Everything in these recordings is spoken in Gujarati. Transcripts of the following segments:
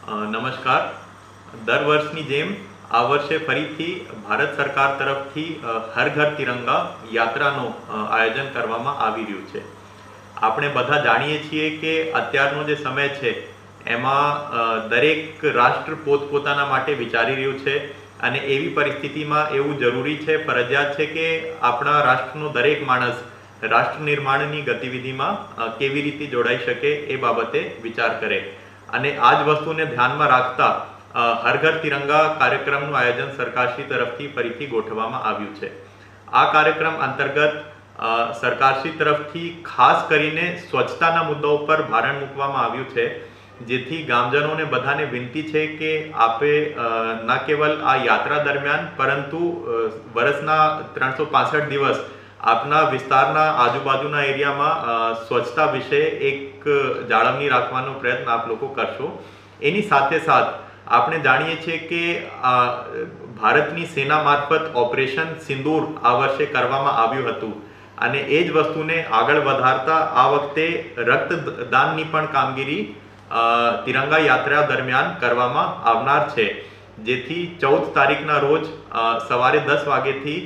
નમસ્કાર. દર વર્ષની જેમ આ વર્ષે ફરીથી ભારત સરકાર તરફથી હર ઘર તિરંગા યાત્રાનું આયોજન કરવામાં આવી રહ્યું છે. આપણે બધા જાણીએ છીએ કે અત્યારનો જે સમય છે એમાં દરેક રાષ્ટ્ર પોતપોતાના માટે વિચારી રહ્યું છે અને એવી પરિસ્થિતિમાં એવું જરૂરી છે, ફરજિયાત છે કે આપણા રાષ્ટ્રનો દરેક માણસ રાષ્ટ્ર નિર્માણની ગતિવિધિમાં કેવી રીતે જોડાઈ શકે એ બાબતે વિચાર કરે. અને આ જ વસ્તુને ધ્યાનમાં રાખતા હર ઘર તિરંગા કાર્યક્રમનું આયોજન સરકારશ્રી તરફથી ફરીથી ગોઠવવામાં આવ્યું છે. આ કાર્યક્રમ અંતર્ગત સરકારશ્રી તરફથી ખાસ કરીને સ્વચ્છતાના મુદ્દાઓ પર ભારણ મૂકવામાં આવ્યું છે, જેથી ગામજનોને બધાને વિનંતી છે કે આપે ન કેવલ આ યાત્રા દરમિયાન પરંતુ વર્ષના 365 દિવસ આપના વિસ્તારના આજુબાજુના એરિયામાં સ્વચ્છતા વિશે એક જાળવણી રાખવાનો પ્રયત્ન આપ લોકો કરશો. એની સાથે સાથ આપણે જાણીએ છીએ કે ભારતની સેના મારફત ઓપરેશન સિંદૂર આ વર્ષે કરવામાં આવ્યું હતું અને એ જ વસ્તુને આગળ વધારતા આ વખતે રક્તદાનની પણ કામગીરી તિરંગા યાત્રા દરમિયાન કરવામાં આવનાર છે, જેથી 14 તારીખના રોજ સવારે 10 વાગ્યાથી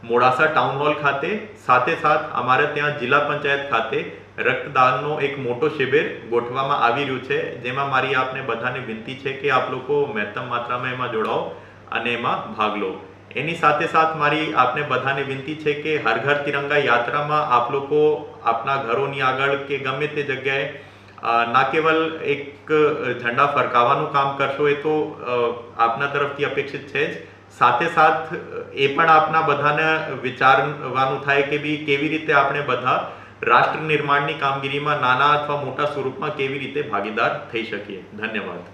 મોડાસા ટાઉન હોલ ખાતે સાથે અમારે ત્યાં જિલ્લા પંચાયત ખાતે રક્તદાનનો એક મોટો શિબિર ગોઠવવામાં આવી રહ્યું છે, જેમાં મારી આપને બધાને વિનંતી છે કે આપ લોકો મહત્તમ માત્રામાં એમાં જોડાઓ અને એમાં ભાગ લો. એની સાથે મારી આપને બધાને વિનંતી છે કે હર ઘર તિરંગા યાત્રામાં આપ લોકો આપના ઘરોની આગળ કે ગમે તે જગ્યાએ ના કેવલ એક ઝંડા ફરકાવવાનું કામ કરશો, એ તો આપના તરફથી અપેક્ષિત છે જ, સાથે એ પણ આપના બધાને વિચારવાનું થાય કે ભઈ કેવી રીતે આપણે બધા રાષ્ટ્ર નિર્માણની કામગીરીમાં નાના અથવા મોટા સ્વરૂપમાં કેવી રીતે ભાગીદાર થઈ શકીએ. ધન્યવાદ.